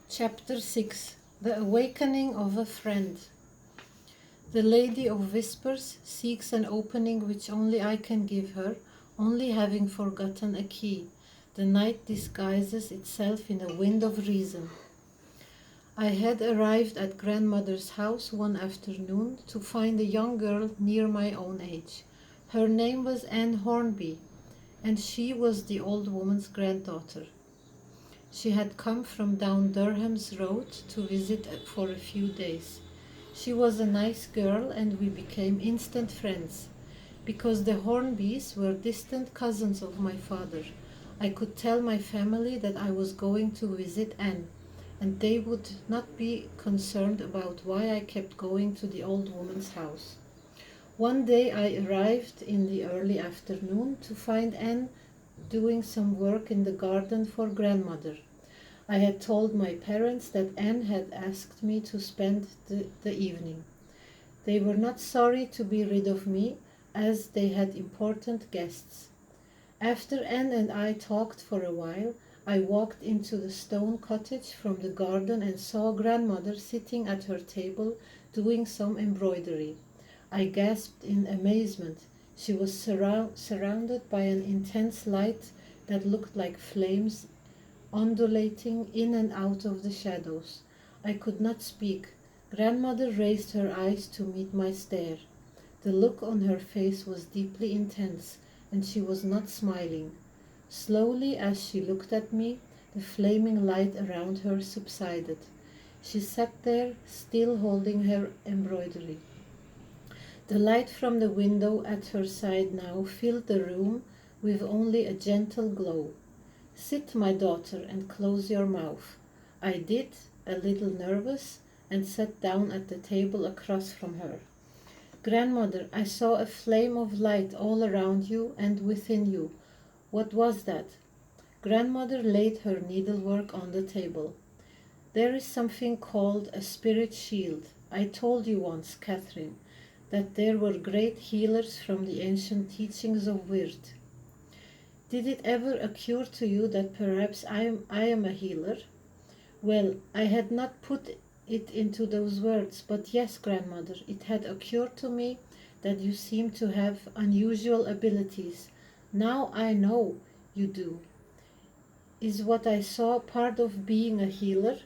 Chapter 6. The Awakening of a Friend. The Lady of Whispers seeks an opening which only I can give her, only having forgotten a key. The night disguises itself in a wind of reason. I had arrived at grandmother's house one afternoon to find a young girl near my own age. Her name was Anne Hornby, and she was the old woman's granddaughter. She had come from down Durham's Road to visit for a few days. She was a nice girl, and we became instant friends. Because the Hornbys were distant cousins of my father, I could tell my family that I was going to visit Anne, and they would not be concerned about why I kept going to the old woman's house. One day I arrived in the early afternoon to find Anne doing some work in the garden for grandmother. I had told my parents that Anne had asked me to spend the evening. They were not sorry to be rid of me, as they had important guests. After Anne and I talked for a while, I walked into the stone cottage from the garden and saw grandmother sitting at her table doing some embroidery. I gasped in amazement. She was surrounded by an intense light that looked like flames undulating in and out of the shadows. I could not speak. Grandmother raised her eyes to meet my stare. The look on her face was deeply intense, and she was not smiling. Slowly, as she looked at me, the flaming light around her subsided. She sat there, still holding her embroidery. The light from the window at her side now filled the room with only a gentle glow. "Sit, my daughter, and close your mouth." I did, a little nervous, and sat down at the table across from her. "Grandmother, I saw a flame of light all around you and within you. What was that?" Grandmother laid her needlework on the table. "There is something called a spirit shield. I told you once, Catherine, that there were great healers from the ancient teachings of Wyrrd. Did it ever occur to you that perhaps I am a healer?" Well, I had not put it into those words, but yes, grandmother, it had occurred to me that you seem to have unusual abilities. Now I know you do. Is what I saw part of being a healer?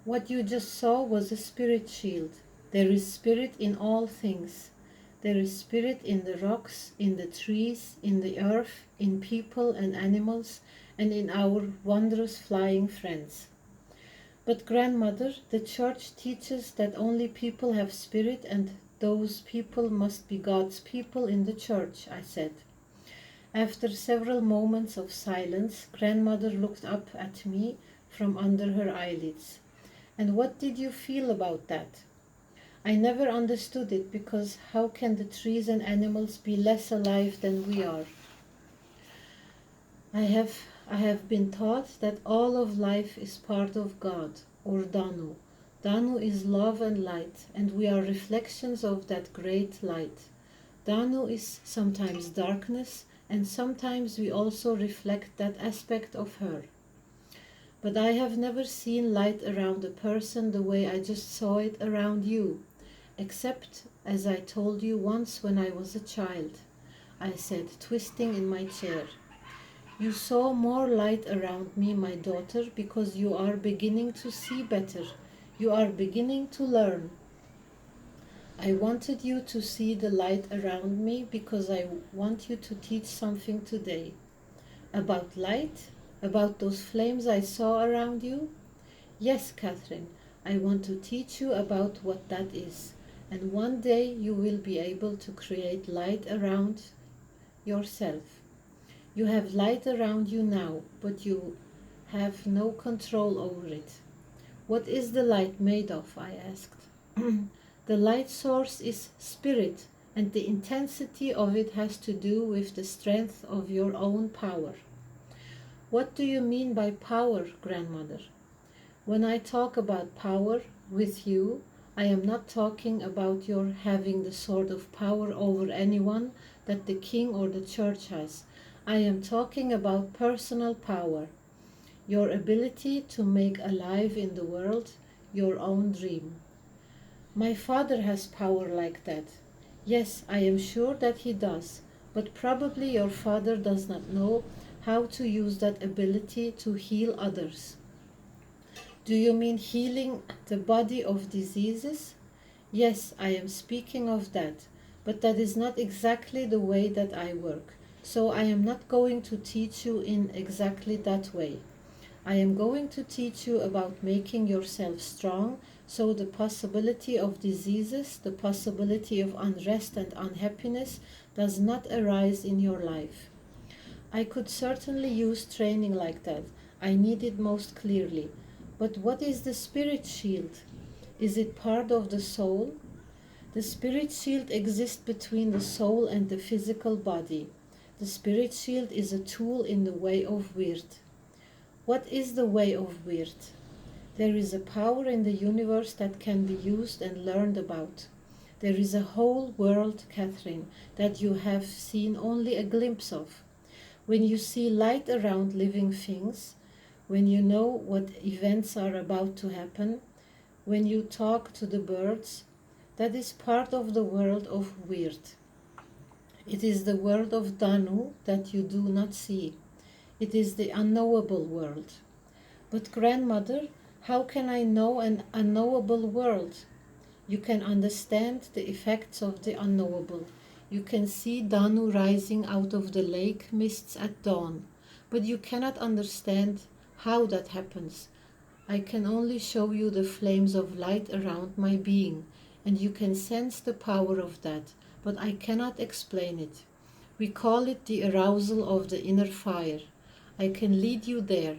What you just saw was a spirit shield. There is spirit in all things. There is spirit in the rocks, in the trees, in the earth, in people and animals, and in our wondrous flying friends. But grandmother, the church teaches that only people have spirit, and those people must be God's people in the church, I said. After several moments of silence, grandmother looked up at me from under her eyelids. "And what did you feel about that?" "I never understood it, because how can the trees and animals be less alive than we are? I have been taught that all of life is part of God, or Danu. Danu is love and light, and we are reflections of that great light. Danu is sometimes darkness, and sometimes we also reflect that aspect of her. But I have never seen light around a person the way I just saw it around you. Except, as I told you once when I was a child," I said, twisting in my chair. "You saw more light around me, my daughter, because you are beginning to see better. You are beginning to learn. I wanted you to see the light around me because I want you to teach something today." "About light? About those flames I saw around you?" "Yes, Catherine, I want to teach you about what that is. And one day you will be able to create light around yourself. You have light around you now, but you have no control over it." "What is the light made of?" I asked. "The light source is spirit, and the intensity of it has to do with the strength of your own power." "What do you mean by power, grandmother?" "When I talk about power with you, I am not talking about your having the sort of power over anyone that the king or the church has. I am talking about personal power. your ability to make alive in the world your own dream. My father has power like that. Yes, I am sure that he does, but probably your father does not know how to use that ability to heal others. Do you mean healing the body of diseases? Yes, I am speaking of that, but that is not exactly the way that I work, so I am not going to teach you in exactly that way. I am going to teach you about making yourself strong so the possibility of diseases, the possibility of unrest and unhappiness does not arise in your life. I could certainly use training like that. I need it most clearly. But what is the spirit shield? Is it part of the soul? The spirit shield exists between the soul and the physical body. The spirit shield is a tool in the way of Wyrrd. What is the way of Wyrrd? There is a power in the universe that can be used and learned about. There is a whole world, Catherine, that you have seen only a glimpse of. When you see light around living things, when you know what events are about to happen, when you talk to the birds, that is part of the world of Wyrrd. It is the world of Danu that you do not see. It is the unknowable world. But grandmother, how can I know an unknowable world? You can understand the effects of the unknowable. You can see Danu rising out of the lake mists at dawn, but you cannot understand how that happens. I can only show you the flames of light around my being, and you can sense the power of that, but I cannot explain it. We call it the arousal of the inner fire. I can lead you there.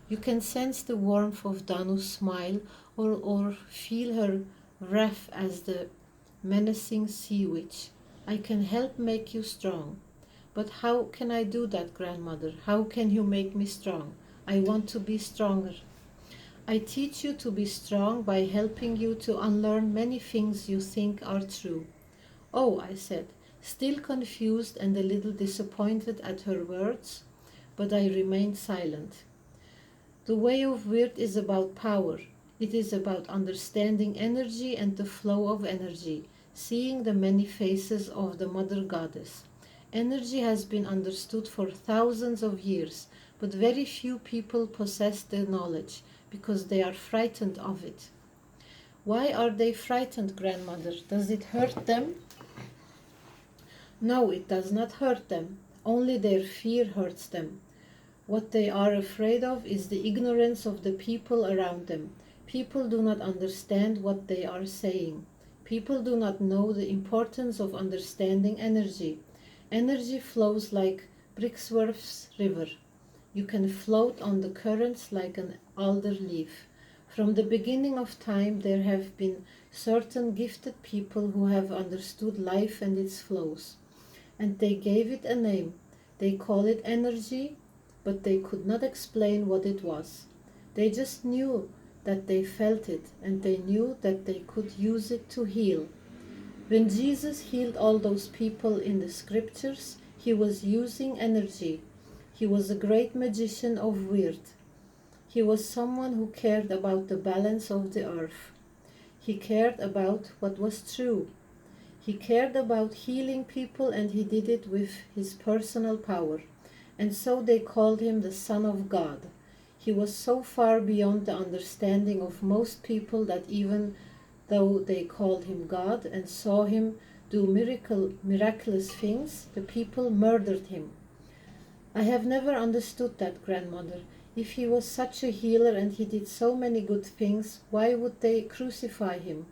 You can sense the warmth of Danu's smile or feel her wrath as the menacing sea witch. I can help make you strong. But how can I do that, grandmother? How can you make me strong? I want to be stronger. I teach you to be strong by helping you to unlearn many things you think are true. Oh, I said, still confused and a little disappointed at her words, but I remained silent. The way of Wyrrd is about power. It is about understanding energy and the flow of energy, seeing the many faces of the Mother Goddess. Energy has been understood for thousands of years, but very few people possess the knowledge because they are frightened of it. Why are they frightened, grandmother? Does it hurt them? No, it does not hurt them. Only their fear hurts them. What they are afraid of is the ignorance of the people around them. People do not understand what they are saying. People do not know the importance of understanding energy. Energy flows like Brixworth's river. You can float on the currents like an alder leaf. From the beginning of time, there have been certain gifted people who have understood life and its flows. And they gave it a name. They call it energy, but they could not explain what it was. They just knew that they felt it, and they knew that they could use it to heal. When Jesus healed all those people in the scriptures, he was using energy. He was a great magician of Wyrrd. He was someone who cared about the balance of the earth. He cared about what was true. He cared about healing people, and he did it with his personal power. And so they called him the Son of God. He was so far beyond the understanding of most people that even though they called him God and saw him do miraculous things, the people murdered him. I have never understood that, grandmother. If he was such a healer and he did so many good things, why would they crucify him?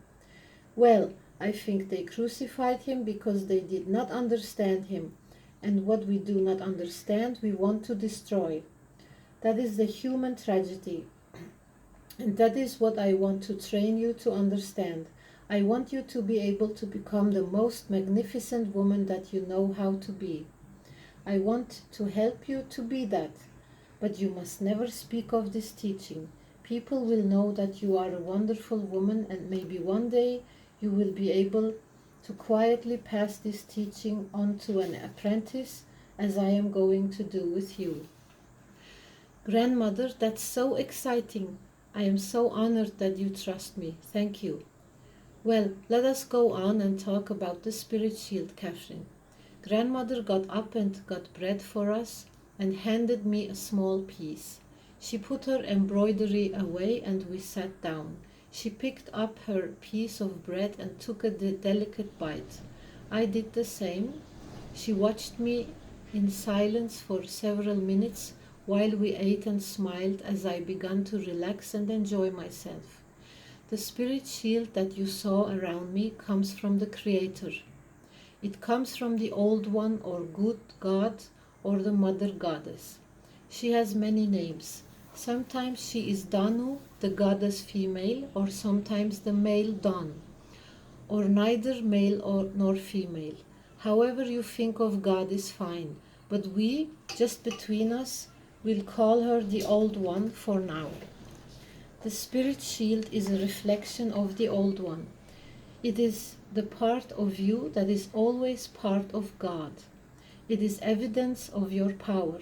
Well, I think they crucified him because they did not understand him, and what we do not understand we want to destroy. That is the human tragedy, and that is what I want to train you to understand. I want you to be able to become the most magnificent woman that you know how to be. I want to help you to be that, but you must never speak of this teaching. People will know that you are a wonderful woman, and maybe one day you will be able to quietly pass this teaching on to an apprentice, as I am going to do with you. Grandmother, that's so exciting. I am so honored that you trust me. Thank you. Well, let us go on and talk about the spirit shield, Catherine. Grandmother got up and got bread for us and handed me a small piece. She put her embroidery away and we sat down. She picked up her piece of bread and took a delicate bite. I did the same. She watched me in silence for several minutes while we ate and smiled as I began to relax and enjoy myself. The spirit shield that you saw around me comes from the Creator. It comes from the Old One or Good God or the Mother Goddess. She has many names. Sometimes she is Danu, the goddess female, or sometimes the male Don, or neither male nor female. However you think of God is fine, but we, just between us, will call her the Old One for now. The spirit shield is a reflection of the Old One. It is the part of you that is always part of God. It is evidence of your power.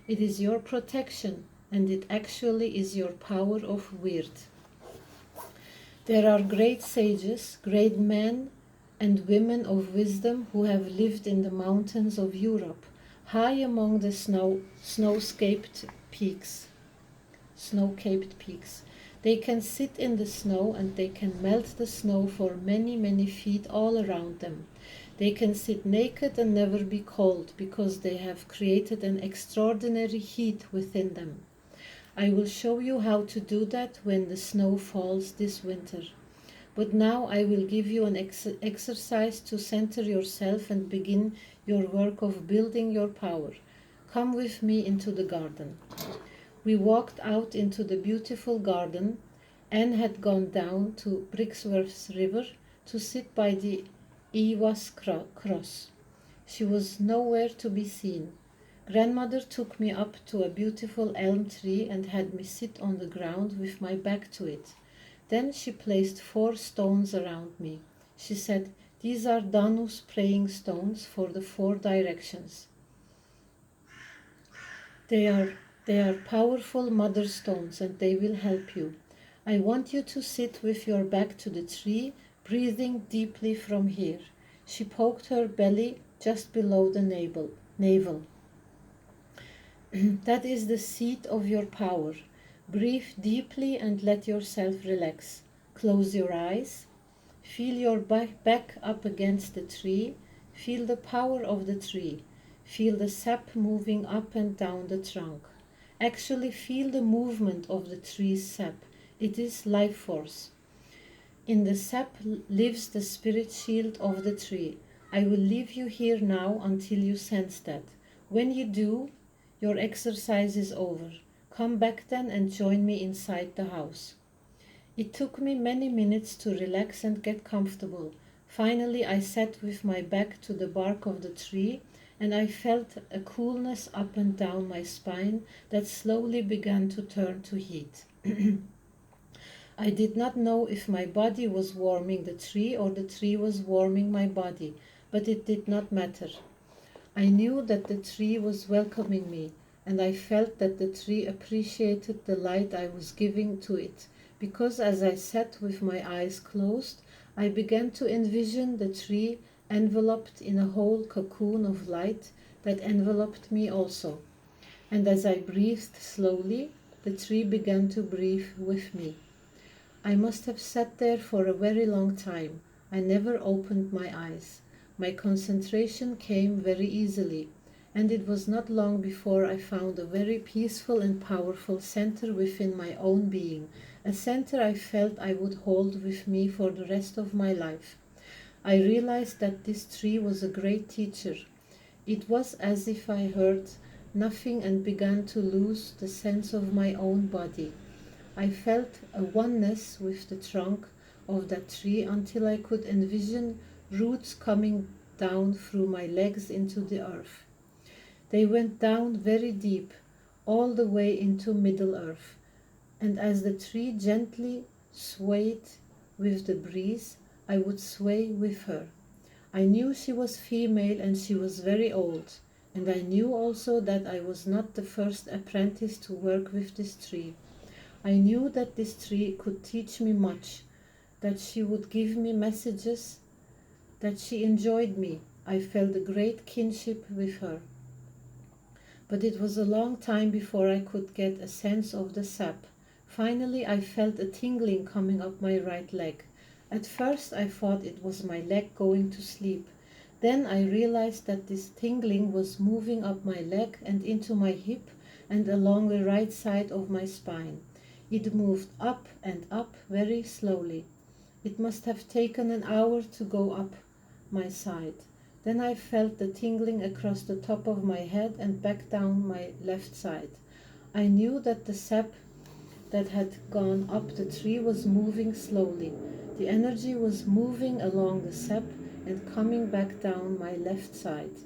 It is your protection, and it actually is your power of Wyrrd. There are great sages, great men and women of wisdom who have lived in the mountains of Europe, high among the snow-capped peaks. They can sit in the snow and they can melt the snow for many, many feet all around them. They can sit naked and never be cold because they have created an extraordinary heat within them. I will show you how to do that when the snow falls this winter. But now I will give you an exercise to center yourself and begin your work of building your power. Come with me into the garden. We walked out into the beautiful garden. Anne had gone down to Brixworth River to sit by the Ewas cross. She was nowhere to be seen. Grandmother took me up to a beautiful elm tree and had me sit on the ground with my back to it. Then she placed 4 stones around me. She said, "These are Danu's praying stones for the 4 directions. They are powerful mother stones and they will help you. I want you to sit with your back to the tree, breathing deeply from here." She poked her belly just below the navel. That is the seat of your power. Breathe deeply and let yourself relax. Close your eyes. Feel your back up against the tree. Feel the power of the tree. Feel the sap moving up and down the trunk. Actually feel the movement of the tree's sap. It is life force. In the sap lives the spirit shield of the tree. I will leave you here now until you sense that. When you do, your exercise is over. Come back then and join me inside the house. It took me many minutes to relax and get comfortable. Finally, I sat with my back to the bark of the tree, and I felt a coolness up and down my spine that slowly began to turn to heat. I did not know if my body was warming the tree or the tree was warming my body, but it did not matter. I knew that the tree was welcoming me, and I felt that the tree appreciated the light I was giving to it, because as I sat with my eyes closed, I began to envision the tree enveloped in a whole cocoon of light that enveloped me also. And as I breathed slowly, the tree began to breathe with me. I must have sat there for a very long time. I never opened my eyes. My concentration came very easily, and it was not long before I found a very peaceful and powerful center within my own being, a center I felt I would hold with me for the rest of my life. I realized that this tree was a great teacher. It was as if I heard nothing and began to lose the sense of my own body. I felt a oneness with the trunk of that tree until I could envision roots coming down through my legs into the earth. They went down very deep, all the way into Middle Earth, and as the tree gently swayed with the breeze, I would sway with her. I knew she was female and she was very old. And I knew also that I was not the first apprentice to work with this tree. I knew that this tree could teach me much, that she would give me messages, that she enjoyed me. I felt a great kinship with her. But it was a long time before I could get a sense of the sap. Finally, I felt a tingling coming up my right leg. At first, I thought it was my leg going to sleep. Then I realized that this tingling was moving up my leg and into my hip and along the right side of my spine. It moved up and up very slowly. It must have taken an hour to go up my side. Then I felt the tingling across the top of my head and back down my left side. I knew that the sap that had gone up the tree was moving slowly. The energy was moving along the sap and coming back down my left side.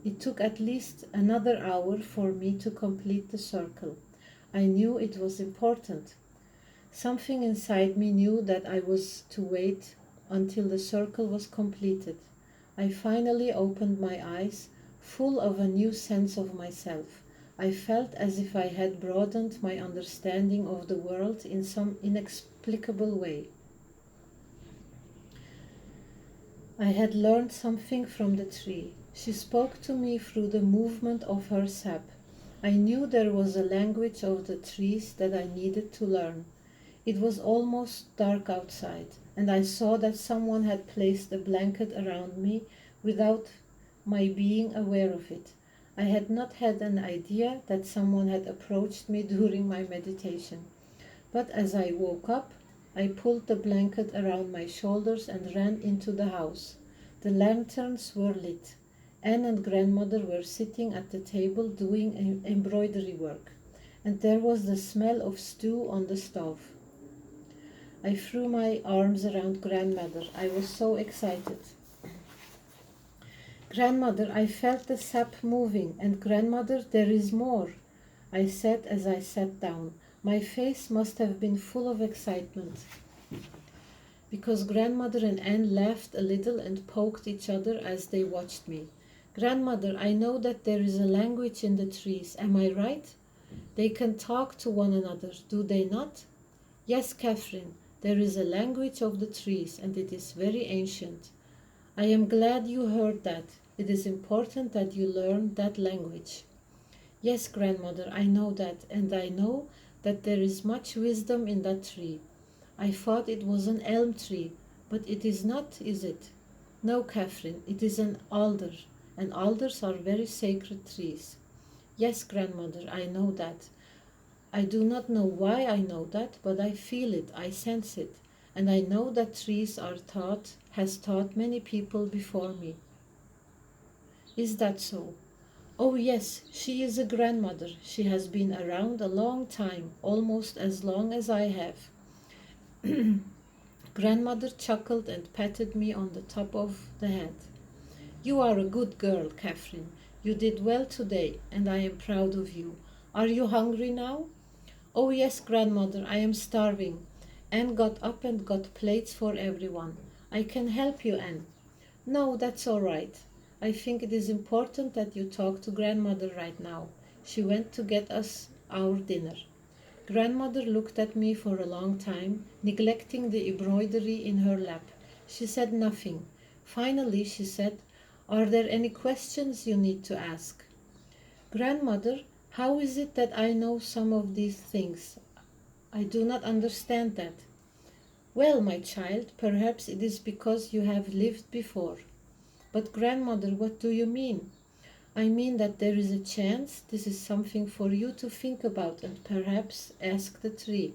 It took at least another hour for me to complete the circle. I knew it was important. Something inside me knew that I was to wait until the circle was completed. I finally opened my eyes, full of a new sense of myself. I felt as if I had broadened my understanding of the world in some inexplicable way. I had learned something from the tree. She spoke to me through the movement of her sap. I knew there was a language of the trees that I needed to learn. It was almost dark outside, and I saw that someone had placed a blanket around me without my being aware of it. I had not had an idea that someone had approached me during my meditation. But as I woke up, I pulled the blanket around my shoulders and ran into the house. The lanterns were lit. Anne and grandmother were sitting at the table doing embroidery work, and there was the smell of stew on the stove. I threw my arms around grandmother. I was so excited. Grandmother, I felt the sap moving, and grandmother, there is more, I said as I sat down. My face must have been full of excitement, because grandmother and Anne laughed a little and poked each other as they watched me. Grandmother, I know that there is a language in the trees. Am I right? They can talk to one another, do they not? Yes, Catherine, there is a language of the trees, and it is very ancient. I am glad you heard that. It is important that you learn that language. Yes, grandmother, I know that, and I know that there is much wisdom in that tree. I thought it was an elm tree, but it is not, is it? No, Catherine, it is an alder, and alders are very sacred trees. Yes, grandmother, I know that. I do not know why I know that, but I feel it, I sense it, and I know that trees has taught many people before me. Is that so? Oh yes, she is a grandmother. She has been around a long time, almost as long as I have. Grandmother chuckled and patted me on the top of the head. You are a good girl, Catherine. You did well today, and I am proud of you. Are you hungry now? Oh yes, grandmother, I am starving. Anne got up and got plates for everyone. I can help you, Anne. No, that's all right. I think it is important that you talk to grandmother right now. She went to get us our dinner. Grandmother looked at me for a long time, neglecting the embroidery in her lap. She said nothing. Finally, she said, Are there any questions you need to ask? Grandmother, how is it that I know some of these things? I do not understand that. Well, my child, perhaps it is because you have lived before. But grandmother, what do you mean? I mean that there is a chance this is something for you to think about and perhaps ask the tree.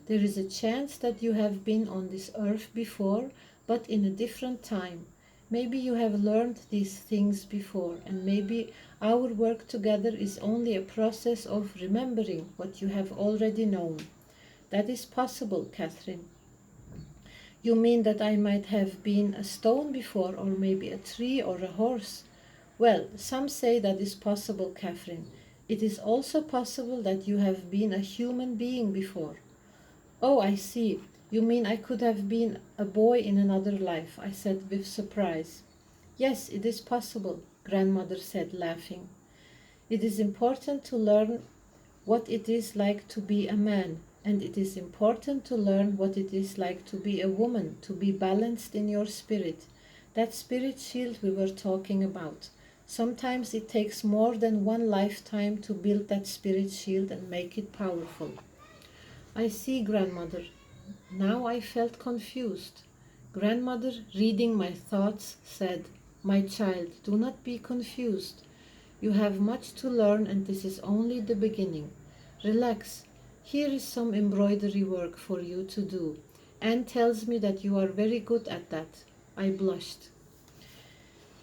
There is a chance that you have been on this earth before, but in a different time. Maybe you have learned these things before, and maybe our work together is only a process of remembering what you have already known. That is possible, Catherine. You mean that I might have been a stone before, or maybe a tree or a horse? Well, some say that is possible, Catherine. It is also possible that you have been a human being before. Oh, I see. You mean I could have been a boy in another life, I said with surprise. Yes, it is possible, grandmother said, laughing. It is important to learn what it is like to be a man, and it is important to learn what it is like to be a woman, to be balanced in your spirit. That spirit shield we were talking about. Sometimes it takes more than one lifetime to build that spirit shield and make it powerful. I see, grandmother. Now I felt confused. Grandmother, reading my thoughts, said, "My child, do not be confused. You have much to learn and this is only the beginning. Relax. Here is some embroidery work for you to do. Anne tells me that you are very good at that." I blushed.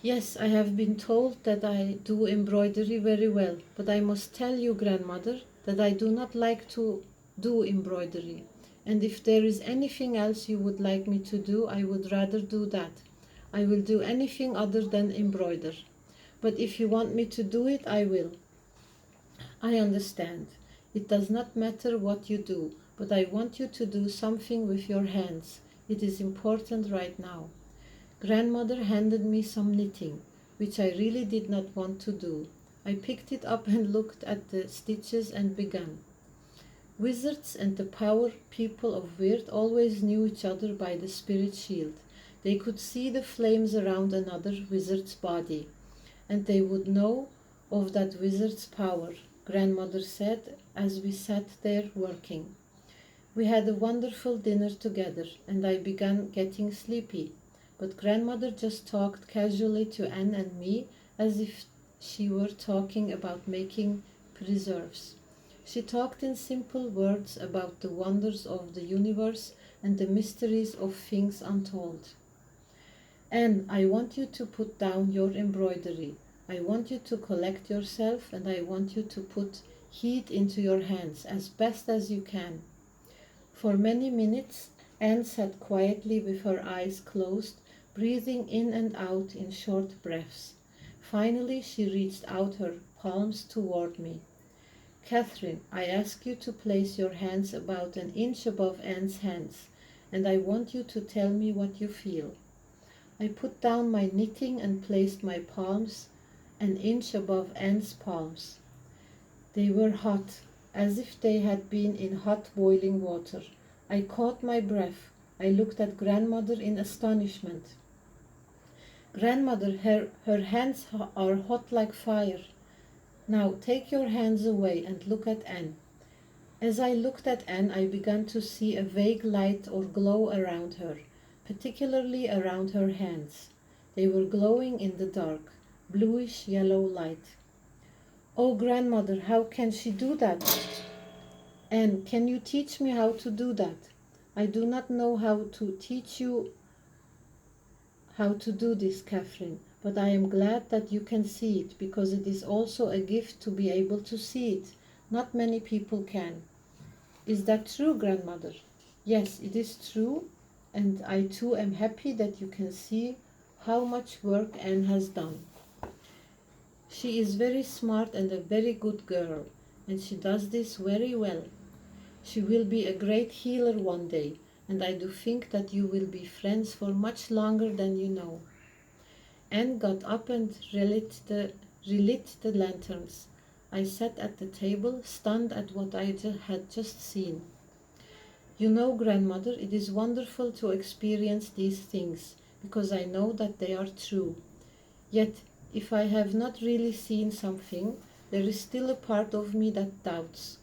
"Yes, I have been told that I do embroidery very well, but I must tell you, grandmother, that I do not like to do embroidery. And if there is anything else you would like me to do, I would rather do that. I will do anything other than embroider. But if you want me to do it, I will." "I understand. It does not matter what you do, but I want you to do something with your hands. It is important right now." Grandmother handed me some knitting, which I really did not want to do. I picked it up and looked at the stitches and began. Wizards and the power people of Wyrrd always knew each other by the spirit shield. They could see the flames around another wizard's body, and they would know of that wizard's power, grandmother said as we sat there working. We had a wonderful dinner together, and I began getting sleepy. But grandmother just talked casually to Anne and me as if she were talking about making preserves. She talked in simple words about the wonders of the universe and the mysteries of things untold. "Anne, I want you to put down your embroidery. I want you to collect yourself, and I want you to put heat into your hands as best as you can." For many minutes, Anne sat quietly with her eyes closed, breathing in and out in short breaths. Finally, she reached out her palms toward me. "Catherine, I ask you to place your hands about an inch above Anne's hands, and I want you to tell me what you feel." I put down my knitting and placed my palms an inch above Anne's palms. They were hot, as if they had been in hot boiling water. I caught my breath. I looked at grandmother in astonishment. "Grandmother, her hands are hot like fire." "Now take your hands away and look at Anne." As I looked at Anne, I began to see a vague light or glow around her, particularly around her hands. They were glowing in the dark, bluish yellow light. "Oh, grandmother, how can she do that?" "Anne, can you teach me how to do that?" "I do not know how to teach you how to do this, Catherine, but I am glad that you can see it, because it is also a gift to be able to see it. Not many people can." "Is that true, grandmother?" "Yes, it is true, and I too am happy that you can see how much work Anne has done. She is very smart and a very good girl, and she does this very well. She will be a great healer one day, and I do think that you will be friends for much longer than you know." Anne got up and relit the lanterns. I sat at the table, stunned at what I had just seen. "You know, grandmother, it is wonderful to experience these things, because I know that they are true. Yet, if I have not really seen something, there is still a part of me that doubts.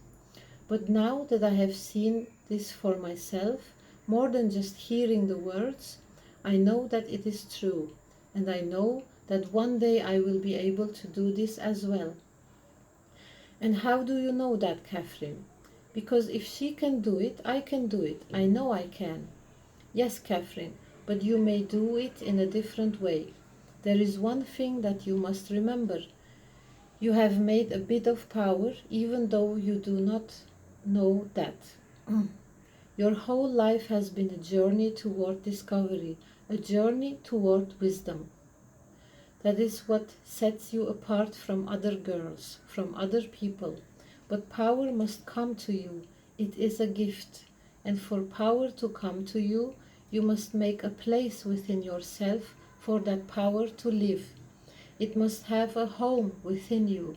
But now that I have seen this for myself, more than just hearing the words, I know that it is true, and I know that one day I will be able to do this as well." "And how do you know that, Catherine?" "Because if she can do it, I can do it. I know I can." "Yes, Catherine, but you may do it in a different way. There is one thing that you must remember. You have made a bit of power, even though you do not know that. Your whole life has been a journey toward discovery, a journey toward wisdom. That is what sets you apart from other girls, from other people. But power must come to you. It is a gift. And for power to come to you, you must make a place within yourself for that power to live. It must have a home within you.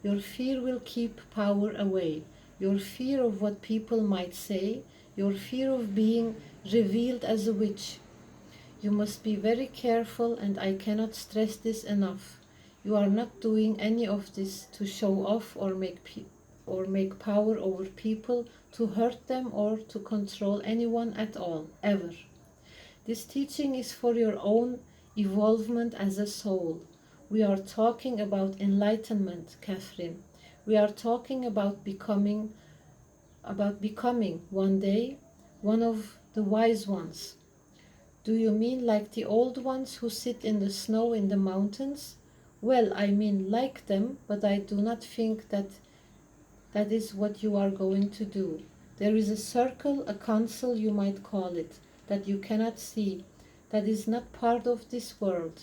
Your fear will keep power away. Your fear of what people might say. Your fear of being revealed as a witch. You must be very careful, and I cannot stress this enough. You are not doing any of this to show off or make power over people, to hurt them or to control anyone at all, ever. This teaching is for your own evolvement as a soul. We are talking about enlightenment, Catherine. We are talking about becoming one day one of the wise ones. Do you mean like the old ones who sit in the snow in the mountains? Well, I mean like them, but I do not think that is what you are going to do. There is a circle, a council you might call it, that you cannot see, that is not part of this world.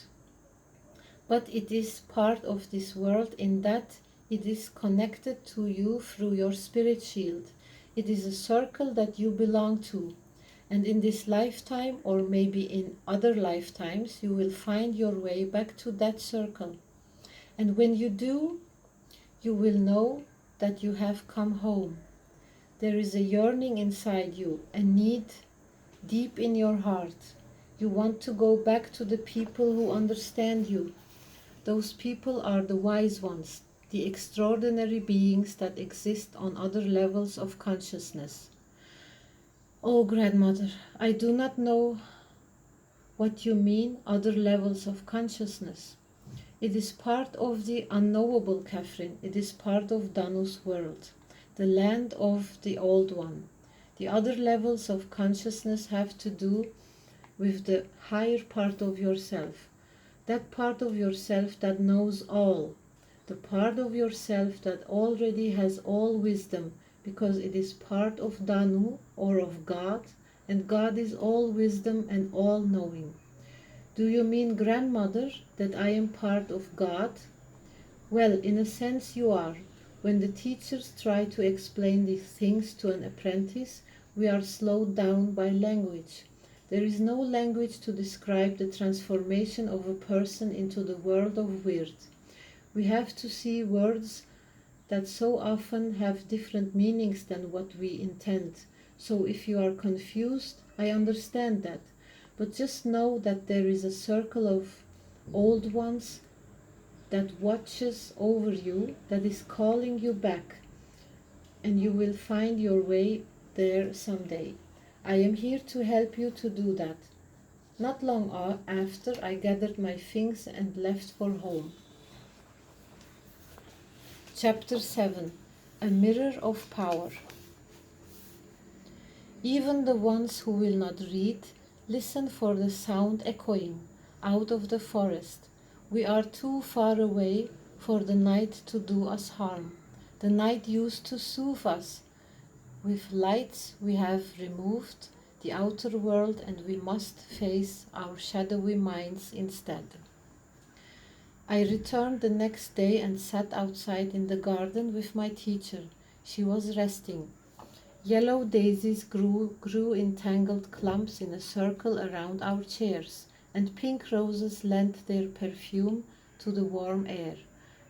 But it is part of this world in that it is connected to you through your spirit shield. It is a circle that you belong to. And in this lifetime, or maybe in other lifetimes, you will find your way back to that circle. And when you do, you will know that you have come home. There is a yearning inside you, a need deep in your heart. You want to go back to the people who understand you. Those people are the wise ones, the extraordinary beings that exist on other levels of consciousness. Oh, grandmother, I do not know what you mean, other levels of consciousness. It is part of the unknowable, Catherine. It is part of Danu's world, the land of the old one. The other levels of consciousness have to do with the higher part of yourself, that part of yourself that knows all, the part of yourself that already has all wisdom, because it is part of Danu, or of God, and God is all wisdom and all knowing. Do you mean, grandmother, that I am part of God? Well, in a sense you are. When the teachers try to explain these things to an apprentice, we are slowed down by language. There is no language to describe the transformation of a person into the world of Wyrrd. We have to see words that so often have different meanings than what we intend. So if you are confused, I understand that. But just know that there is a circle of old ones that watches over you, that is calling you back, and you will find your way there someday. I am here to help you to do that. Not long after, I gathered my things and left for home. Chapter 7. A Mirror of Power. Even the ones who will not read, listen for the sound echoing out of the forest. We are too far away for the night to do us harm. The night used to soothe us. With lights we have removed the outer world, and we must face our shadowy minds instead. I returned the next day and sat outside in the garden with my teacher. She was resting. Yellow daisies grew in tangled clumps in a circle around our chairs, and pink roses lent their perfume to the warm air.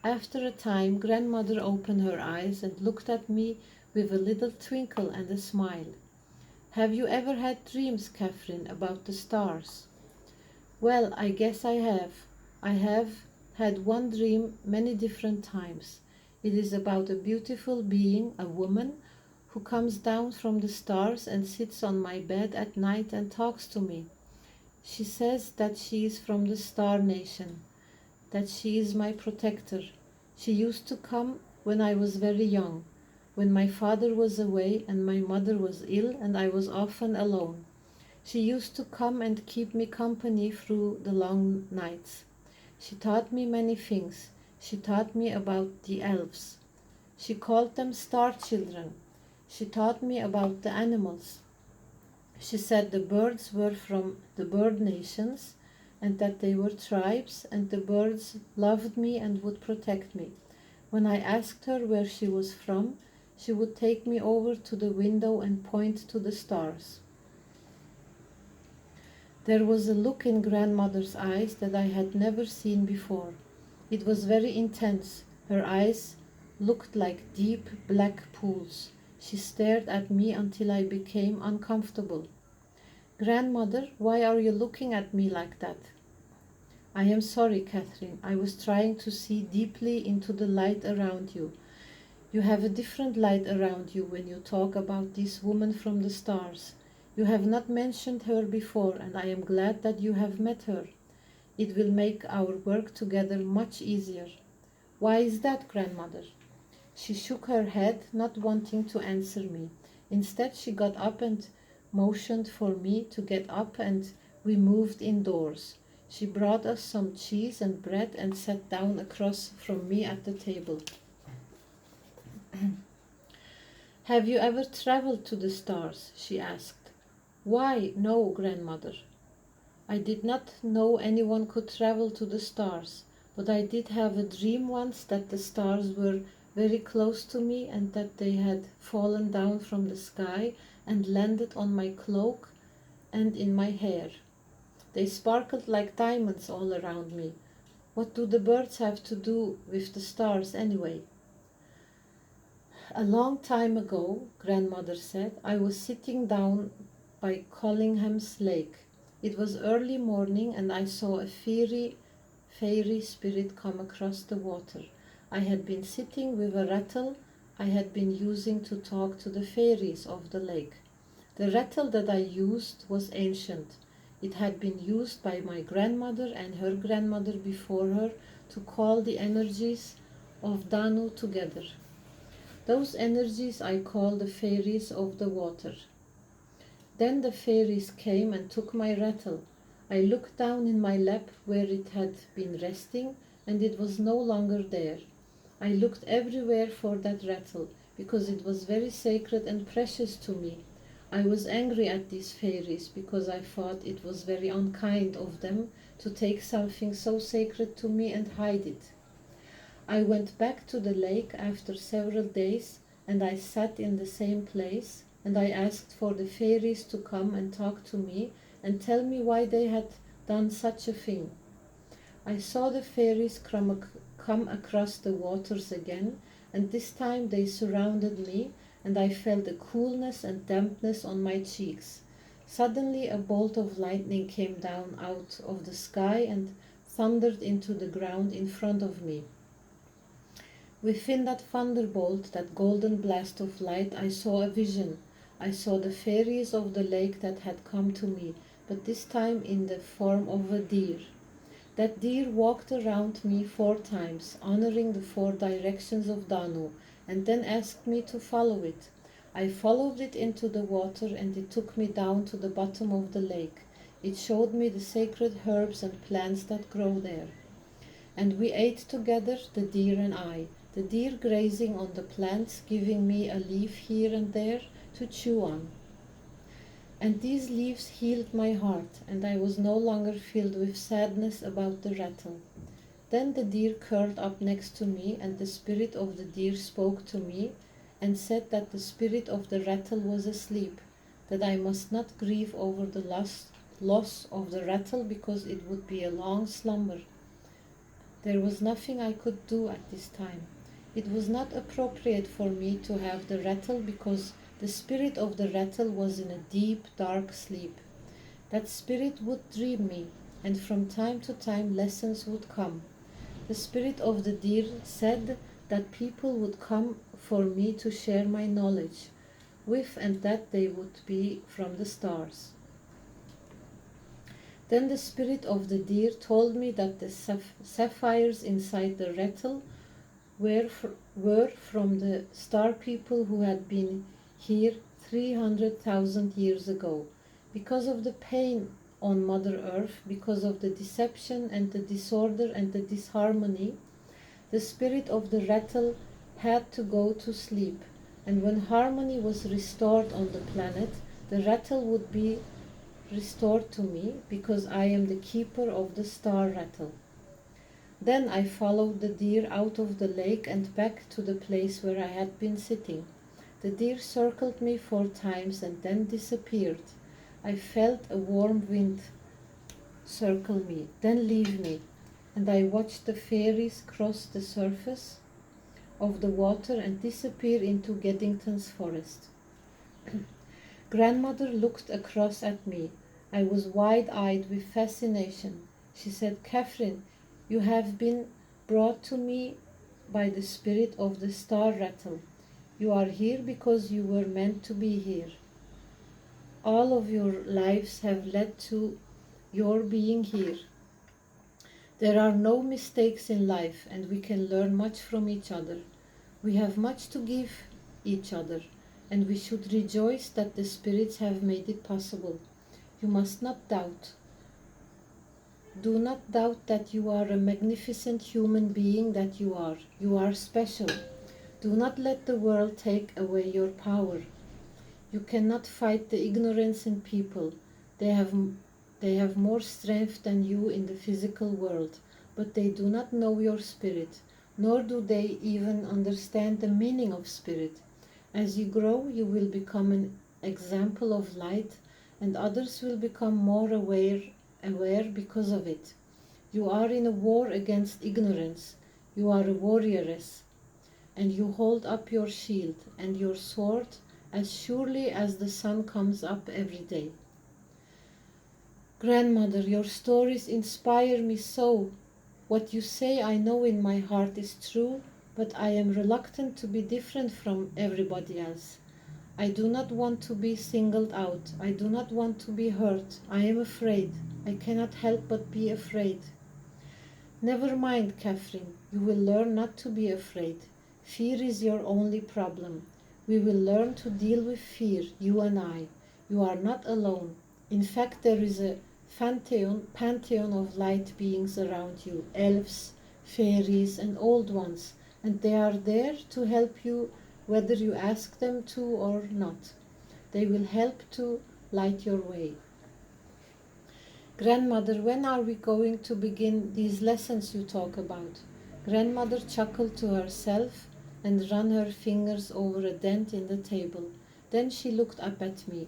After a time, grandmother opened her eyes and looked at me with a little twinkle and a smile. Have you ever had dreams, Catherine, about the stars? Well, I guess I have. I have had one dream many different times. It is about a beautiful being, a woman, who comes down from the stars and sits on my bed at night and talks to me. She says that she is from the Star Nation, that she is my protector. She used to come when I was very young, when my father was away and my mother was ill and I was often alone. She used to come and keep me company through the long nights. She taught me many things. She taught me about the elves. She called them star children. She taught me about the animals. She said the birds were from the bird nations and that they were tribes, and the birds loved me and would protect me. When I asked her where she was from, she would take me over to the window and point to the stars. There was a look in grandmother's eyes that I had never seen before. It was very intense. Her eyes looked like deep black pools. She stared at me until I became uncomfortable. "Grandmother, why are you looking at me like that?" "I am sorry, Catherine. I was trying to see deeply into the light around you. You have a different light around you when you talk about this woman from the stars. You have not mentioned her before, and I am glad that you have met her. It will make our work together much easier." "Why is that, Grandmother?" She shook her head, not wanting to answer me. Instead, she got up and motioned for me to get up, and we moved indoors. She brought us some cheese and bread and sat down across from me at the table. "Have you ever traveled to the stars?" she asked. "Why, no, Grandmother." I did not know anyone could travel to the stars, but I did have a dream once that the stars were very close to me and that they had fallen down from the sky and landed on my cloak and in my hair. They sparkled like diamonds all around me. What do the birds have to do with the stars anyway? "A long time ago," Grandmother said, "I was sitting down by Collingham's lake. It was early morning and I saw a fairy spirit come across the water. I had been sitting with a rattle I had been using to talk to the fairies of the lake. The rattle that I used was ancient. It had been used by my grandmother and her grandmother before her to call the energies of Danu together. Those energies I call the fairies of the water. Then the fairies came and took my rattle. I looked down in my lap where it had been resting, and it was no longer there. I looked everywhere for that rattle, because it was very sacred and precious to me. I was angry at these fairies because I thought it was very unkind of them to take something so sacred to me and hide it. I went back to the lake after several days, and I sat in the same place, and I asked for the fairies to come and talk to me and tell me why they had done such a thing. I saw the fairies come across the waters again, and this time they surrounded me, and I felt a coolness and dampness on my cheeks. Suddenly a bolt of lightning came down out of the sky and thundered into the ground in front of me. Within that thunderbolt, that golden blast of light, I saw a vision. I saw the fairies of the lake that had come to me, but this time in the form of a deer. That deer walked around me 4 times, honoring the 4 directions of Danu, and then asked me to follow it. I followed it into the water, and it took me down to the bottom of the lake. It showed me the sacred herbs and plants that grow there. And we ate together, the deer and I, the deer grazing on the plants, giving me a leaf here and there to chew on. And these leaves healed my heart, and I was no longer filled with sadness about the rattle. Then the deer curled up next to me, and the spirit of the deer spoke to me and said that the spirit of the rattle was asleep, that I must not grieve over the loss of the rattle because it would be a long slumber. There was nothing I could do at this time. It was not appropriate for me to have the rattle because the spirit of the rattle was in a deep, dark sleep. That spirit would dream me, and from time to time lessons would come. The spirit of the deer said that people would come for me to share my knowledge with, and that they would be from the stars. Then the spirit of the deer told me that the sapphires inside the rattle were from the star people who had been here 300,000 years ago. Because of the pain on Mother Earth, because of the deception and the disorder and the disharmony, the spirit of the rattle had to go to sleep. And when harmony was restored on the planet, the rattle would be restored to me because I am the keeper of the star rattle. Then I followed the deer out of the lake and back to the place where I had been sitting. The deer circled me 4 times and then disappeared. I felt a warm wind circle me, then leave me, and I watched the fairies cross the surface of the water and disappear into Geddington's forest. Grandmother looked across at me. I was wide-eyed with fascination. She said, "Catherine, you have been brought to me by the spirit of the star rattle. You are here because you were meant to be here. All of your lives have led to your being here. There are no mistakes in life, and we can learn much from each other. We have much to give each other, and we should rejoice that the spirits have made it possible. You must not doubt. Do not doubt that you are a magnificent human being that you are. You are special. Do not let the world take away your power. You cannot fight the ignorance in people. They have more strength than you in the physical world, but they do not know your spirit, nor do they even understand the meaning of spirit. As you grow, you will become an example of light, and others will become more aware because of it. You are in a war against ignorance. You are a warrioress, and you hold up your shield and your sword as surely as the sun comes up every day. Grandmother, your stories inspire me so. What you say I know in my heart is true, but I am reluctant to be different from everybody else. I do not want to be singled out. I do not want to be hurt. I am afraid. I cannot help but be afraid. Never mind, Catherine. You will learn not to be afraid. Fear is your only problem. We will learn to deal with fear, you and I. You are not alone. In fact, there is a pantheon of light beings around you, elves, fairies, and old ones, and they are there to help you whether you ask them to or not. They will help to light your way. Grandmother, when are we going to begin these lessons you talk about? Grandmother chuckled to herself and ran her fingers over a dent in the table. Then she looked up at me.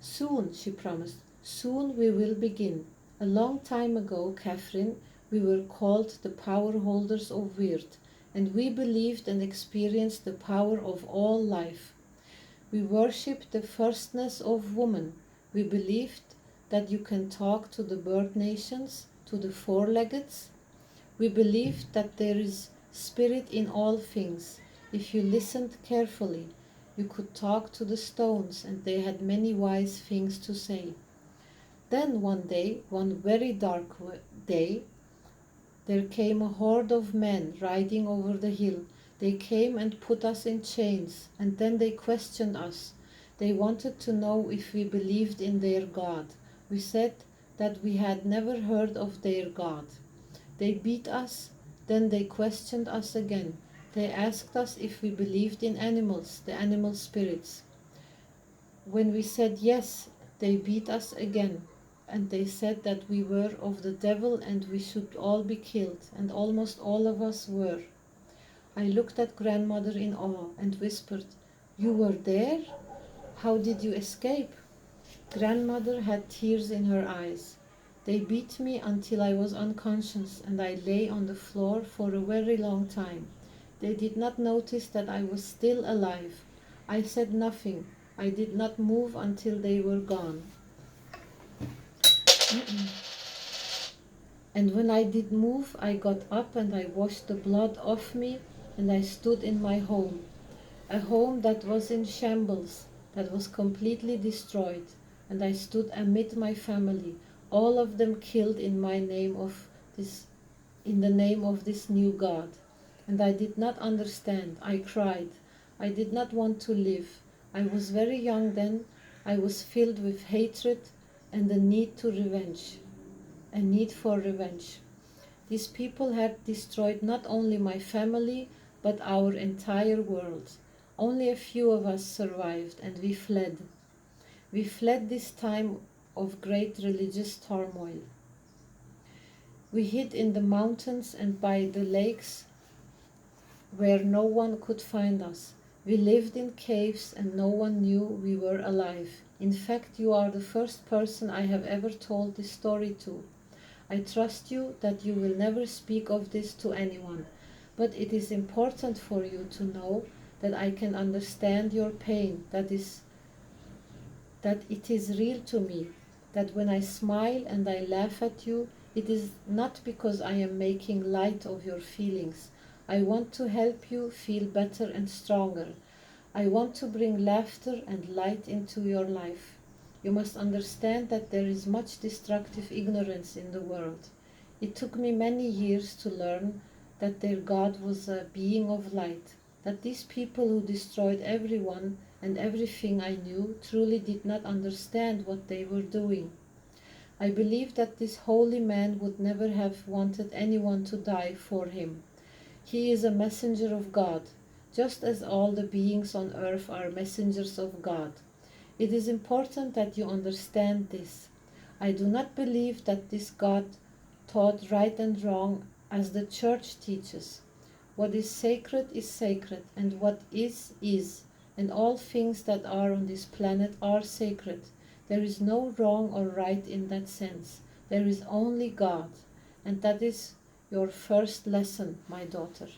Soon, she promised. Soon we will begin. A long time ago, Catherine, we were called the power holders of Wyrrd, and we believed and experienced the power of all life. We worshipped the firstness of woman. We believed that you can talk to the bird nations, to the four-leggeds. We believed that there is spirit in all things. If you listened carefully, you could talk to the stones, and they had many wise things to say. Then one day, one very dark day, there came a horde of men riding over the hill. They came and put us in chains, and then they questioned us. They wanted to know if we believed in their God. We said that we had never heard of their God. They beat us, then they questioned us again. They asked us if we believed in animals, the animal spirits. When we said yes, they beat us again, and they said that we were of the devil and we should all be killed, and almost all of us were. I looked at grandmother in awe and whispered, "You were there? How did you escape?" Grandmother had tears in her eyes. They beat me until I was unconscious, and I lay on the floor for a very long time. They did not notice that I was still alive. I said nothing. I did not move until they were gone. And when I did move, I got up and I washed the blood off me, and I stood in my home. A home that was in shambles, that was completely destroyed, and I stood amid my family, all of them killed in the name of this new God. And I did not understand. I cried. I did not want to live. I was very young then. I was filled with hatred and a need for revenge. These people had destroyed not only my family, but our entire world. Only a few of us survived, and we fled. We fled this time of great religious turmoil. We hid in the mountains and by the lakes where no one could find us. We lived in caves and no one knew we were alive. In fact, you are the first person I have ever told this story to. I trust you that you will never speak of this to anyone, But it is important for you to know that I can understand your pain, that it is real to me, that when I smile and I laugh at you, it is not because I am making light of your feelings. I want to help you feel better and stronger. I want to bring laughter and light into your life. You must understand that there is much destructive ignorance in the world. It took me many years to learn that their God was a being of light, that these people who destroyed everyone and everything I knew truly did not understand what they were doing. I believe that this holy man would never have wanted anyone to die for him. He is a messenger of God, just as all the beings on earth are messengers of God. It is important that you understand this. I do not believe that this God taught right and wrong as the church teaches. What is sacred, and what is, and all things that are on this planet are sacred. There is no wrong or right in that sense. There is only God, and that is your first lesson, my daughter.